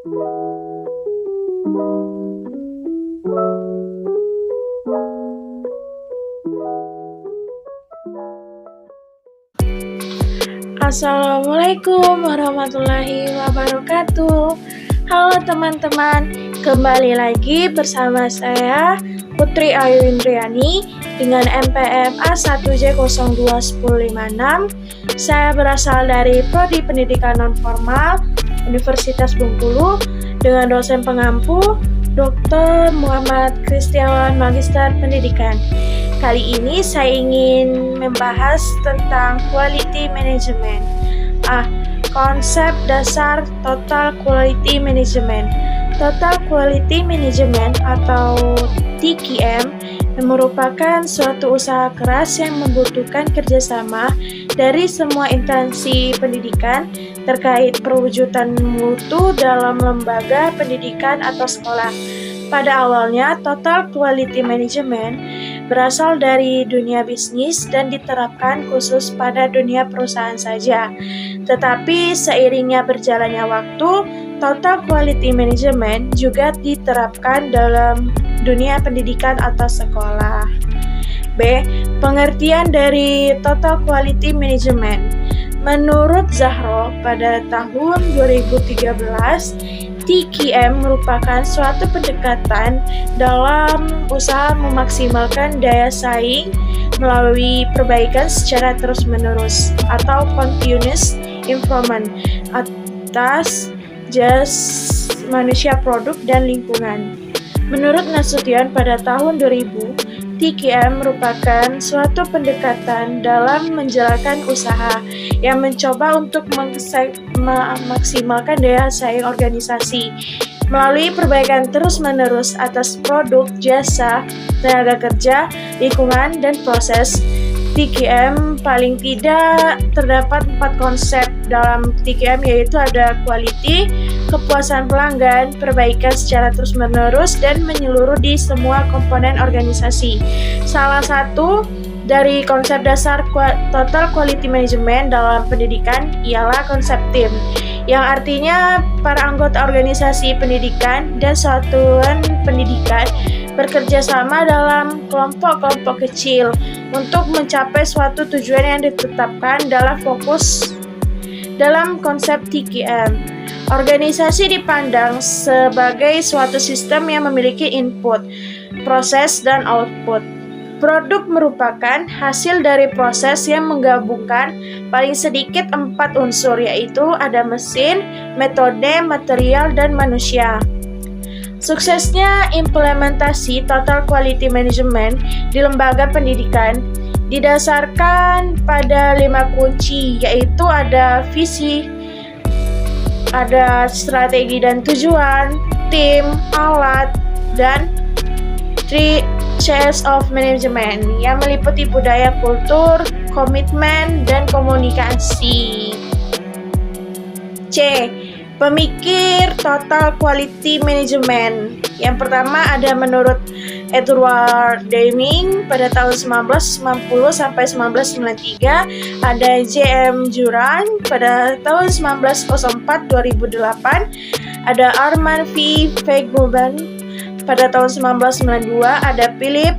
Assalamualaikum warahmatullahi wabarakatuh. Halo teman-teman, kembali lagi bersama saya Putri Ayu Indriani dengan NPM A1J021056. Saya berasal dari Prodi Pendidikan Nonformal Universitas Bengkulu dengan dosen pengampu Dr. Muhammad Kristiawan Magister Pendidikan. Kali ini saya ingin membahas tentang quality management. Konsep dasar Total Quality Management. Total Quality Management atau TQM merupakan suatu usaha keras yang membutuhkan kerjasama dari semua instansi pendidikan terkait perwujudan mutu dalam lembaga pendidikan atau sekolah. Pada awalnya, Total Quality Management berasal dari dunia bisnis dan diterapkan khusus pada dunia perusahaan saja. Tetapi seiringnya berjalannya waktu, Total Quality Management juga diterapkan dalam dunia pendidikan atau sekolah. B. Pengertian dari Total Quality Management. Menurut Zahro, pada tahun 2013, TQM merupakan suatu pendekatan dalam usaha memaksimalkan daya saing melalui perbaikan secara terus-menerus atau continuous improvement atas jasa manusia, produk, dan lingkungan. Menurut Nasution pada tahun 2000, TQM merupakan suatu pendekatan dalam menjalankan usaha yang mencoba untuk memaksimalkan daya saing organisasi melalui perbaikan terus-menerus atas produk, jasa, tenaga kerja, lingkungan, dan proses. TQM paling tidak terdapat 4 konsep dalam TQM, yaitu ada quality, kepuasan pelanggan, perbaikan secara terus-menerus, dan menyeluruh di semua komponen organisasi. Salah satu dari konsep dasar Total Quality Management dalam pendidikan ialah konsep tim, yang artinya para anggota organisasi pendidikan dan satuan pendidikan bekerja sama dalam kelompok-kelompok kecil untuk mencapai suatu tujuan yang ditetapkan dalam fokus dalam konsep TQM. Organisasi dipandang sebagai suatu sistem yang memiliki input, proses, dan output. Produk merupakan hasil dari proses yang menggabungkan paling sedikit 4 unsur, yaitu ada mesin, metode, material, dan manusia. Suksesnya implementasi Total Quality Management di lembaga pendidikan didasarkan pada 5 kunci, yaitu ada visi, ada strategi dan tujuan, tim, alat, dan 3 Cs of Management yang meliputi budaya, kultur, komitmen, dan komunikasi. C. Pemikir Total Quality Management. Yang pertama ada menurut Edward Deming pada tahun 1990 sampai 1993, ada J.M. Juran pada tahun 1904-2008, ada Armand V. Feigelman pada tahun 1992, ada Philip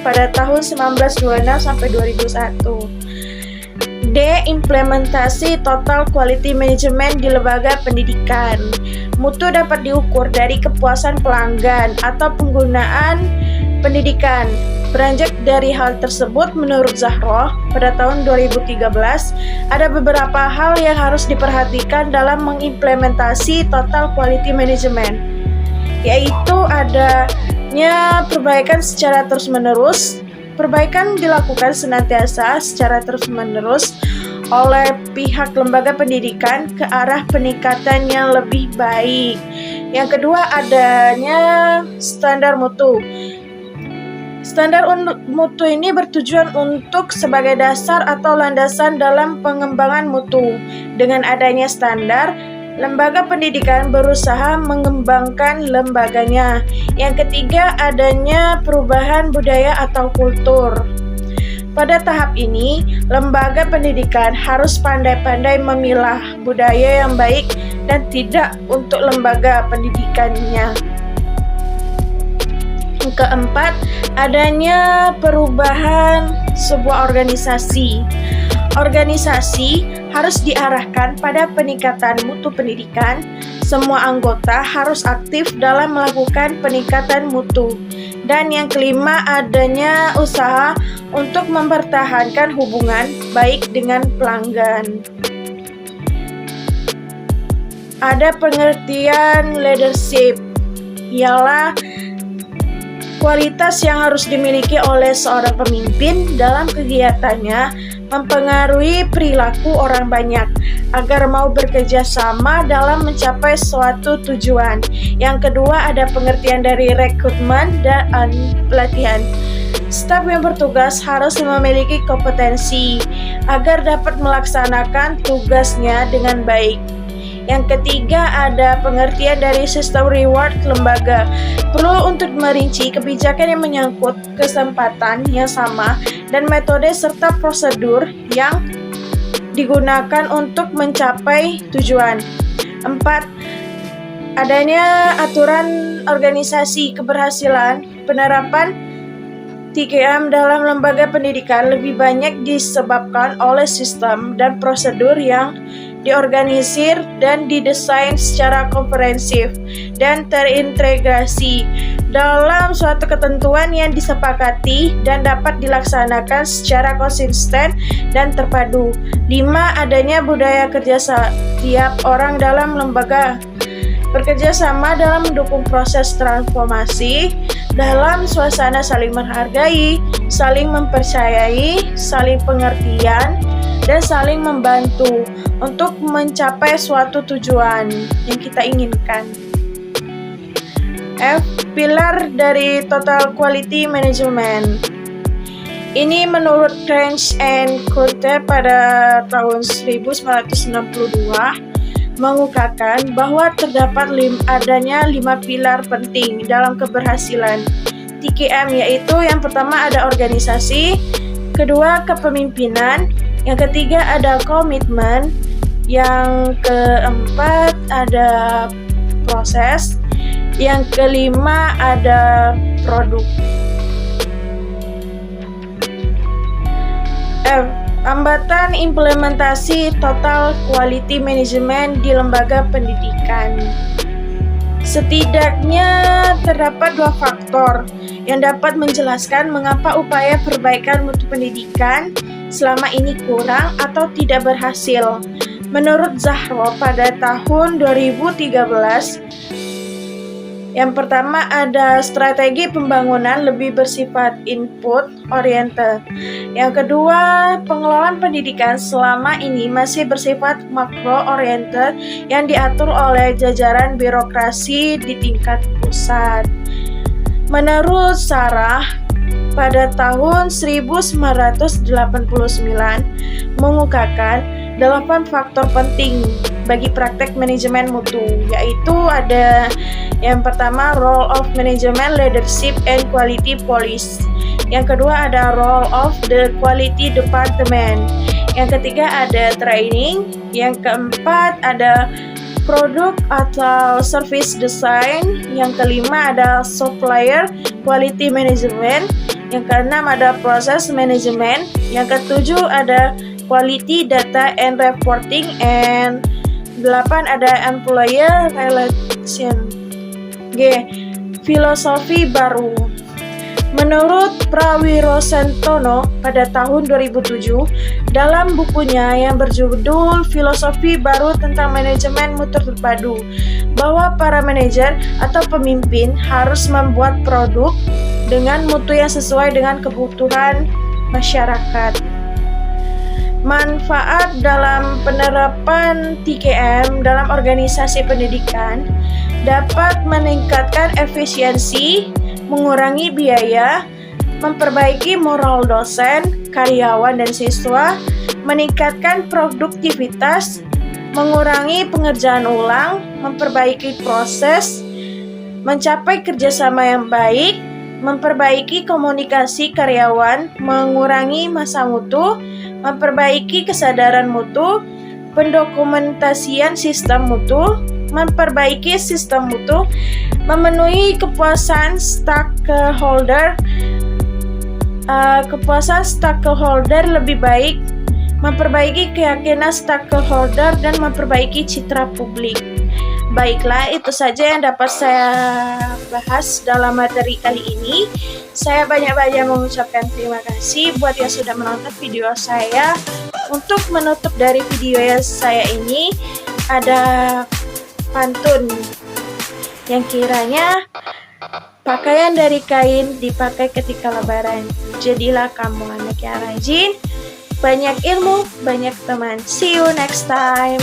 pada tahun 1926 sampai 2001. D. Implementasi Total Quality Management di lembaga pendidikan. Mutu dapat diukur dari kepuasan pelanggan atau penggunaan pendidikan. Beranjak dari hal tersebut, menurut Zahro, pada tahun 2013, ada beberapa hal yang harus diperhatikan dalam mengimplementasi Total Quality Management, yaitu adanya perbaikan secara terus-menerus. Perbaikan dilakukan senantiasa secara terus-menerus oleh pihak lembaga pendidikan ke arah peningkatan yang lebih baik. Yang kedua, adanya standar mutu. Standar mutu ini bertujuan untuk sebagai dasar atau landasan dalam pengembangan mutu. Dengan adanya standar, lembaga pendidikan berusaha mengembangkan lembaganya. Yang ketiga, adanya perubahan budaya atau kultur. Pada tahap ini, lembaga pendidikan harus pandai-pandai memilah budaya yang baik dan tidak untuk lembaga pendidikannya. Keempat, adanya perubahan sebuah organisasi. Organisasi harus diarahkan pada peningkatan mutu pendidikan. Semua anggota harus aktif dalam melakukan peningkatan mutu. Dan yang kelima, adanya usaha untuk mempertahankan hubungan baik dengan pelanggan. Ada pengertian leadership, ialah kualitas yang harus dimiliki oleh seorang pemimpin dalam kegiatannya mempengaruhi perilaku orang banyak agar mau bekerja sama dalam mencapai suatu tujuan. Yang kedua, ada pengertian dari rekrutmen dan pelatihan. Staf yang bertugas harus memiliki kompetensi agar dapat melaksanakan tugasnya dengan baik. Yang ketiga, ada pengertian dari sistem reward lembaga. Perlu untuk merinci kebijakan yang menyangkut kesempatan yang sama dan metode serta prosedur yang digunakan untuk mencapai tujuan. 4. Adanya aturan organisasi keberhasilan penerapan TKM dalam lembaga pendidikan lebih banyak disebabkan oleh sistem dan prosedur yang diorganisir dan didesain secara komprehensif dan terintegrasi dalam suatu ketentuan yang disepakati dan dapat dilaksanakan secara konsisten dan terpadu. 5. Adanya budaya kerja setiap orang dalam lembaga bekerja sama dalam mendukung proses transformasi dalam suasana saling menghargai, saling mempercayai, saling pengertian, dan saling membantu untuk mencapai suatu tujuan yang kita inginkan. F. Pilar dari Total Quality Management. Ini menurut Cranch and Curtin pada tahun 1962 mengungkapkan bahwa terdapat adanya 5 pilar penting dalam keberhasilan TKM, yaitu yang pertama ada organisasi, kedua kepemimpinan, yang ketiga ada komitmen, yang keempat ada proses, yang kelima ada produk. F. Hambatan implementasi Total Quality Management di lembaga pendidikan. Setidaknya terdapat 2 faktor yang dapat menjelaskan mengapa upaya perbaikan mutu pendidikan selama ini kurang atau tidak berhasil. Menurut Zahro pada tahun 2013, yang pertama ada strategi pembangunan lebih bersifat input oriented. Yang kedua, pengelolaan pendidikan selama ini masih bersifat makro oriented yang diatur oleh jajaran birokrasi di tingkat pusat. Menurut Sarah, pada tahun 1989 mengungkapkan 8 faktor penting bagi praktek manajemen mutu, yaitu ada yang pertama role of management leadership and quality policy. Yang kedua ada role of the quality department. Yang ketiga ada training. Yang keempat ada product atau service design. Yang kelima ada supplier quality management. Yang keenam ada process management. Yang ketujuh ada quality data and reporting, and 8 ada employer relation. G. Filosofi baru. Menurut Prawirosentono pada tahun 2007 dalam bukunya yang berjudul Filosofi Baru tentang Manajemen Mutu Terpadu, bahwa para manajer atau pemimpin harus membuat produk dengan mutu yang sesuai dengan kebutuhan masyarakat. Manfaat dalam penerapan TKM dalam organisasi pendidikan dapat meningkatkan efisiensi, mengurangi biaya, memperbaiki moral dosen, karyawan, dan siswa, meningkatkan produktivitas, mengurangi pengerjaan ulang, memperbaiki proses, mencapai kerjasama yang baik, memperbaiki komunikasi karyawan, mengurangi masa mutu, memperbaiki kesadaran mutu, pendokumentasian sistem mutu, memperbaiki sistem mutu, memenuhi kepuasan stakeholder lebih baik, memperbaiki keyakinan stakeholder, dan memperbaiki citra publik. Baiklah, itu saja yang dapat saya bahas dalam materi kali ini. Saya banyak-banyak mengucapkan terima kasih buat yang sudah menonton video saya. Untuk menutup dari video saya ini, ada pantun yang kiranya pakaian dari kain dipakai ketika lebaran. Jadilah kamu anak yang rajin, banyak ilmu, banyak teman. See you next time.